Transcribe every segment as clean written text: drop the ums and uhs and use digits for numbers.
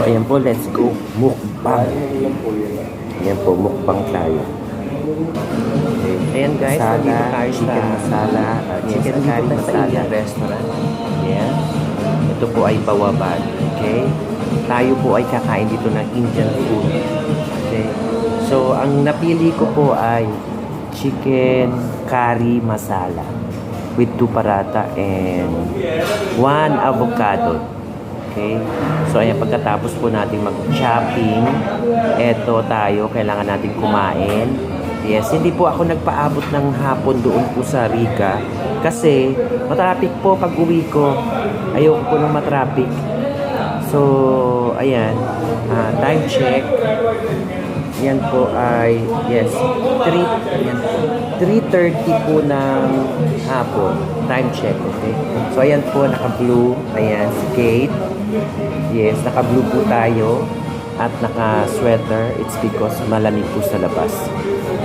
So, ayan po, let's go. Mukbang. Ayan po, mukbang tayo. Okay. Ayan guys, Masala, nandito tayo chicken masala, chicken curry masala. restaurant. Ayan. Ito po ay bawabad. Okay? Tayo po ay kakain dito ng Indian food. Okay? So, ang napili ko po ay chicken curry masala with 2 paratha and 1 avocado. Okay? So, ayan, pagkatapos po natin mag-shopping, eto tayo, kailangan natin kumain. Yes, hindi po ako nagpaabot ng hapon doon po sa Rica kasi matraffic po pag uwi ko. Ayoko po ng matraffic. So, ayan, time check. Yan po ay, yes, 3:30 po ng hapon. Time check, okay? So, ayan po, naka-blue. Ayan, si Kate. Yes, naka-blue po tayo. At naka-sweater. It's because malamig po sa labas.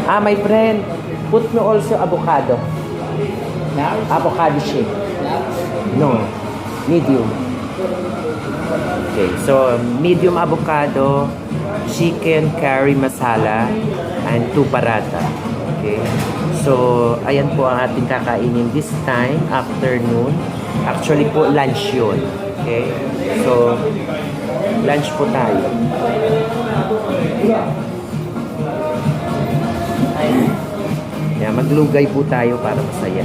My friend, put me also avocado. Avocado shake. No, medium. Okay, so medium avocado, chicken curry masala, and 2 paratha. Okay, so ayan po ang ating kakainin this time, afternoon. Actually po, lunch yun. Okay, so lunch po tayo. Yan, maglugay po tayo para masaya.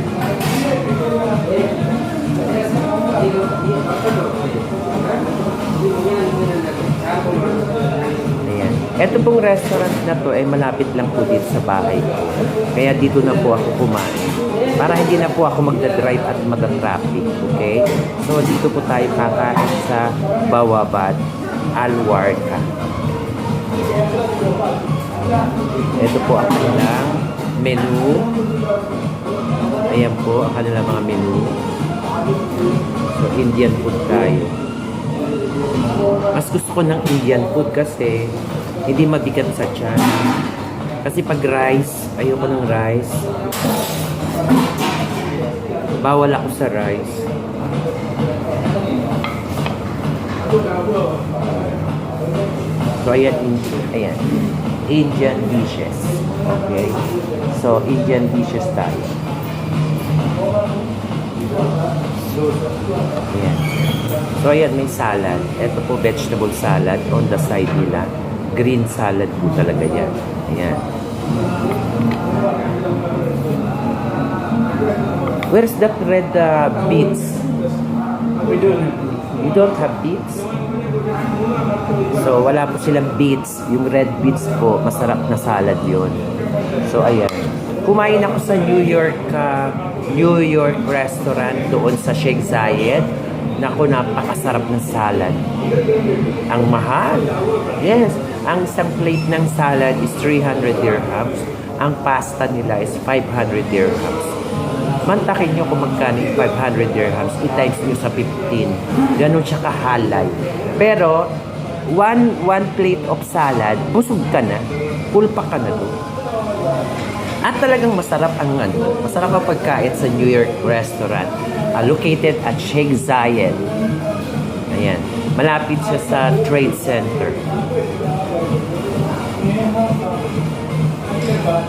Ayan. Ito pong restaurant na to ay malapit lang po dito sa bahay ko. Kaya dito na po ako kumain. Para hindi na po ako magdadrive at magda-traffic. Okay? So, dito po tayo kakain sa Bawabad, Alwarca. Ito po ang kanilang menu. Ayan po ang kanilang mga menu. So, Indian food tayo. Mas gusto ko ng Indian food kasi hindi mabigat sa tiyan. Kasi pag rice, ayoko ng rice. Bawal ako sa rice. So, ayan, ayan. Indian dishes. Okay? So, Indian dishes tayo. Ayan. So, ayan, may salad. Ito po, vegetable salad on the side nila. Green salad po talaga yan. Ayan. Where's that red beets? You don't have beets? So, wala po silang beets. Yung red beets po, masarap na salad yun. So, ayan. Kumain ako sa New York restaurant doon sa Sheikh Zayed. Naku, napakasarap ng salad. Ang mahal. Yes. Ang isang plate ng salad is 300 dirhams. Ang pasta nila is 500 dirhams. Mantakin nyo kung magkano yung 500 dirhams. I-times nyo sa 15. Ganon siya kahalay. Pero, one plate of salad, busog ka na. Pulpa ka na doon. At talagang masarap ang masarap ang pagkain sa New York restaurant. Located at Sheikh Zayed. Ayan. Malapit siya sa Trade Center.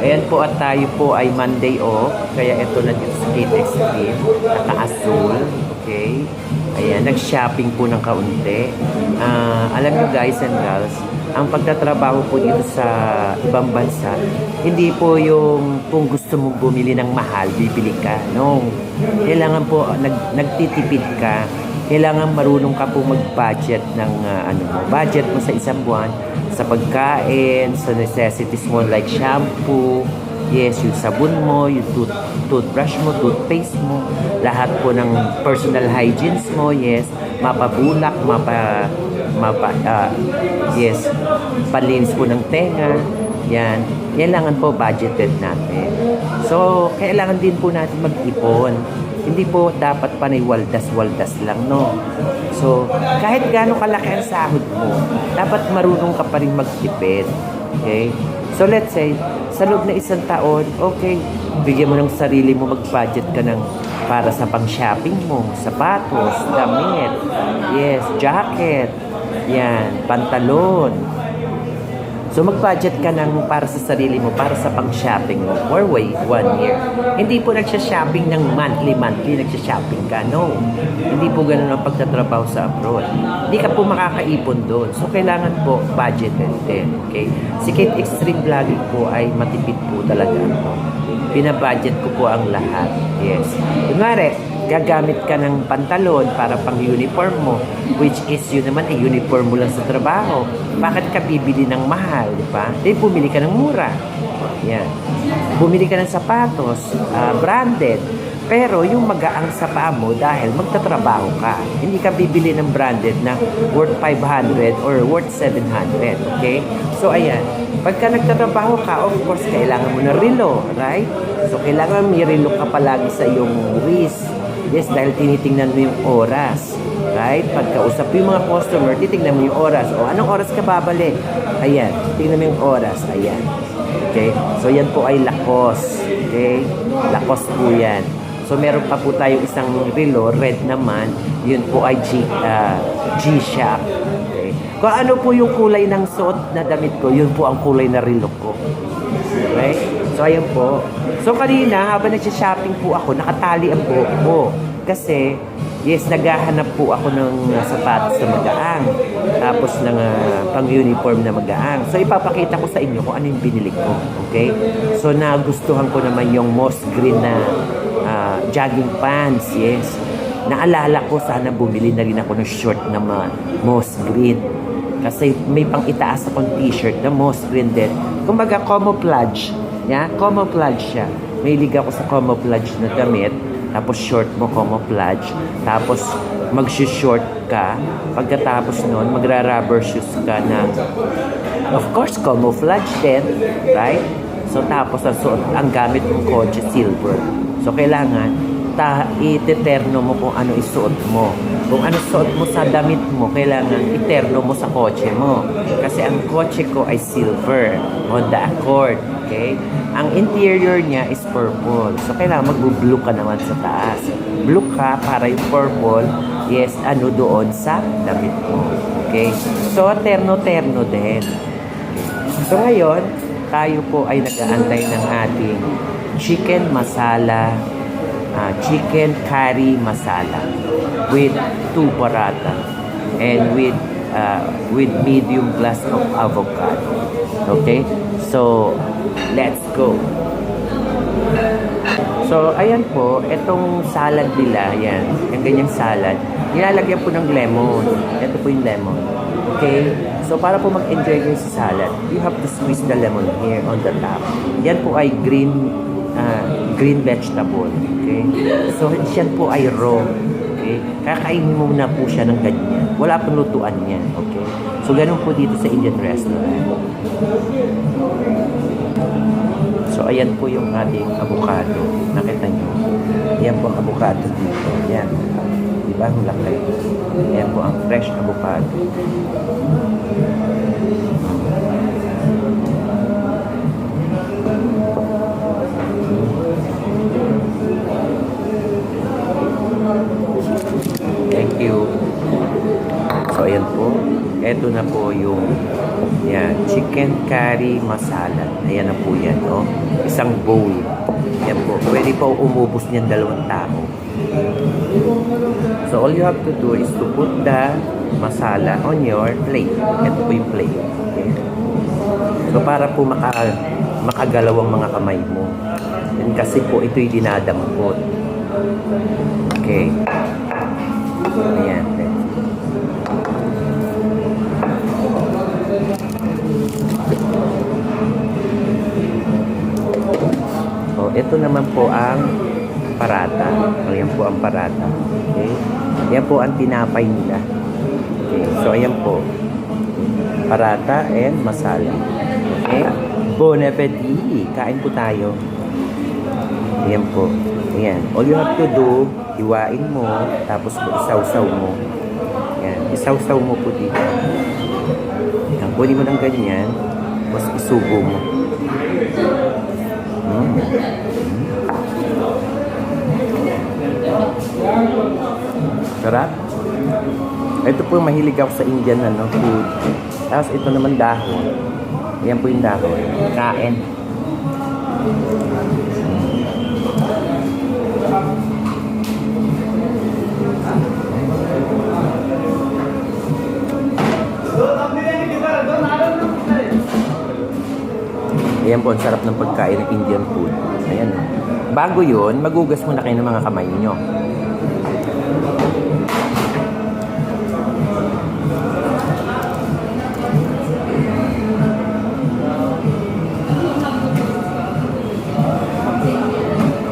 Ayan po, at tayo po ay Monday off. Kaya ito na dito sa Kate Extreme. Naka-asul. Okay. Ayan, nag-shopping po ng kaunti. Alam nyo guys and girls, ang pagtatrabaho po dito sa ibang bansa, hindi po yung kung gusto mong bumili ng mahal, bibili ka. No. Kailangan po, nagtitipid ka. Kailangan marunong ka po mag-budget ng budget mo sa isang buwan, sa pagkain, sa necessities mo like shampoo, yes, yung sabon mo, yung toothbrush mo, toothpaste mo, lahat po ng personal hygienes mo, yes, mapabulak, yes, panlinis po ng tenga, yan, kailangan po budgeted natin. So, kailangan din po natin mag-ipon. Hindi po dapat panay waldas-waldas lang, no? So, kahit gaano kalaki ang sahod mo, dapat marunong ka pa rin magtipid. Okay? So, let's say, sa loob na isang taon, okay, bigyan mo ng sarili mo, mag-budget ka ng para sa pang-shopping mo, sapatos, damit, yes, jacket, Yan, pantalon. So mag-budget ka ng para sa sarili mo, para sa pang-shopping mo for 1 year. Hindi po nagsha-shopping ng monthly, nagsha-shopping ka. No. Hindi po ganun ang pagtatrabaho sa abroad. Hindi ka po makakaipon doon. So kailangan po budgeted din. Okay? Si Kate Extreme Vlogging po ay matipid po talaga. Pinabudget ko po ang lahat. Yes. Kunwari, gagamit ka ng pantalon para pang uniform mo, which is yun naman ay uniform mo lang sa trabaho. Bakit ka bibili ng mahal, di ba? Di bumili ka ng mura. Yan. Bumili ka ng sapatos, branded. Pero yung magaang sa paa mo dahil magtatrabaho ka. Hindi ka bibili ng branded na worth 500 or worth 700. Okay? So, ayan. Pagka nagtatrabaho ka, of course, kailangan mo ng relo, right? So, kailangan may relo ka palagi sa iyong wrist. Yes, dahil tinitingnan mo yung oras. Right? Pagkausap mo yung mga customer, titingnan mo yung oras. O, anong oras ka babalik? Ayan. Tingnan mo yung oras. Ayan. Okay? So, yan po ay Lacoste. Okay? Lacoste po yan. So, meron pa po tayong isang relo, red naman. Yun po ay G-Shock. Okay? Kung ano po yung kulay ng suot na damit ko, yun po ang kulay na relo ko. Okay? So, ayan po. So, kanina, habang nagsha-shopping po ako, nakatali ang buhok ko. Kasi, yes, naghahanap po ako ng sapatos na magaang. Tapos ng pang-uniform na magaang. So, ipapakita ko sa inyo kung ano yung binili ko. Okay? So, nagustuhan ko naman yung moss green na jogging pants. Yes. Naalala ko, sana bumili na rin ako ng short na moss green. Kasi may pang itaas akong t-shirt na moss green din. Kumbaga, camouflage. Yeah? Camouflage siya. May liga ako sa camouflage na damit. Tapos short mo camouflage. Tapos mag-short ka. Pagkatapos nun, magra-rubber shoes ka na, of course, camouflage din. Right? So tapos ang gamit mong kotse, silver. So kailangan iterno mo kung ano isuot mo. Kung ano suot mo sa damit mo, kailangan iterno mo sa kotse mo. Kasi ang kotse ko ay silver, Honda Accord. Okay? Ang interior niya is purple. So, kailangan mag-blue ka naman sa taas. Blue ka para yung purple, yes, ano doon sa damit mo. Okay? So, terno-terno din. So, ngayon, tayo po ay nag-aantay ng ating chicken masala, chicken curry masala with 2 paratha and with medium glass of avocado. Okay? So, let's go. So, ayan po, itong salad nila, yan, yung ganyang salad, nilalagyan po ng lemon. Ito po yung lemon. Okay? So, para po mag-enjoy kayo sa salad, you have to squeeze the lemon here on the top. Yan po ay green vegetable. Okay? So, yan po ay raw. Okay? Kakainin mo na po siya ng ganyan. Wala pong lutuan yan. Okay? So, ganun po dito sa Indian restaurant. So, ayan po yung ating avocado. Nakita nyo? Ayan po ang avocado dito. Ayan. Diba? Ang laki. Ayan po ang fresh avocado. Thank you. So, ayan po. Ito na po yung chicken curry masala. Ayan na po yan, no? Isang bowl. Ayan po. Pwede po umubos niyan 2 tao. So, all you have to do is to put the masala on your plate. Ito po yung plate. Okay? So, para po makagalaw ang mga kamay mo. And kasi po, ito'y dinadampot. Okay. Ayan. So, ito naman po ang parata. Ayan po ang parata. Okay. Ayan po ang tinapay nila. Okay. So, ayan po. Parata and masala. Okay. Bon appetit. Kain po tayo. Ayan po. Ayan. All you have to do, hiwain mo, tapos isaw-saw mo. Ayan. Isaw-saw mo po dito. Ayan. Kunin mo ng ganyan, tapos isubo mo. Sarap. Ito po, mahilig ako sa Indian ano, food. Tapos ito naman dahon. Yan po yung dahon. Kain. Ayan po, ang sarap ng pagkain ng Indian food. Ayan. Bago yun, magugas muna kayo ng mga kamay nyo.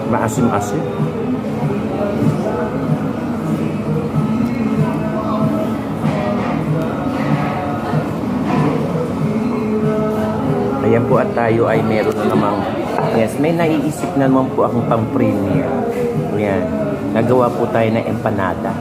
Maasim-asim. Ayan po at tayo ay meron na namang, yes, may naiisip na naman po akong pang-premiere. Ayan, nagawa po tayo ng empanada.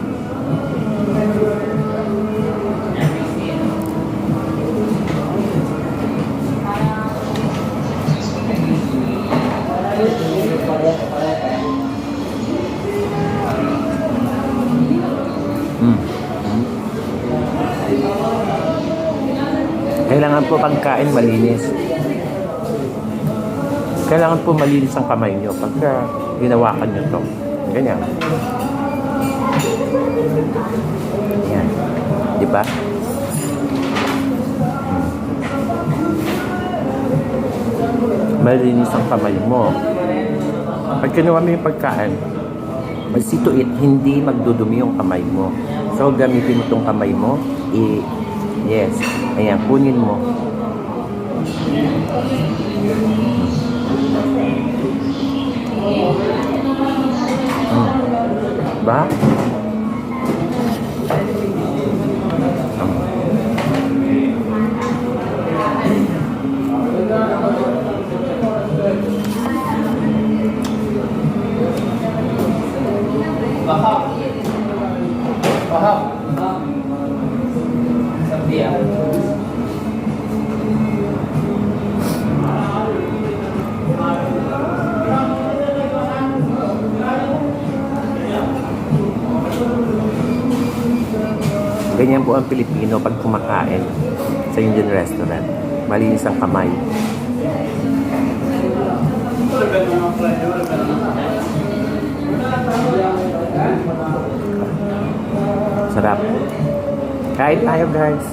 Kailangan po pagkain malinis. Kailangan po malinis ang kamay nyo pagka ginawakan nyo to. Ganyan. Yan. Di ba? Malinis ang kamay mo. Pag kinuha mo yung pagkain, see to it, hindi magdudumi yung kamay mo. So, gamitin mo itong kamay mo. Yes. Ayan, kunin mo. Ba? Ganyan po ang Pilipino pag kumakain sa Indian restaurant. Malinis ang kamay. Sarap. Kain tayo, guys.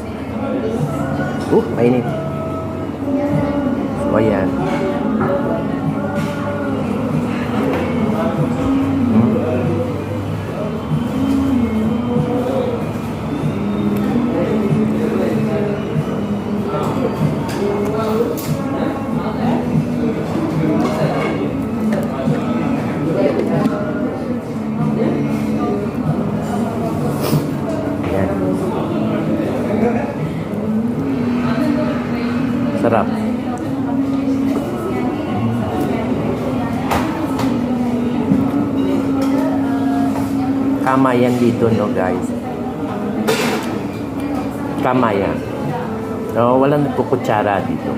Mainit. So, ayan. Sarap. Tama yan dito, no, guys? Tama yan. No, walang nagkukutsara dito.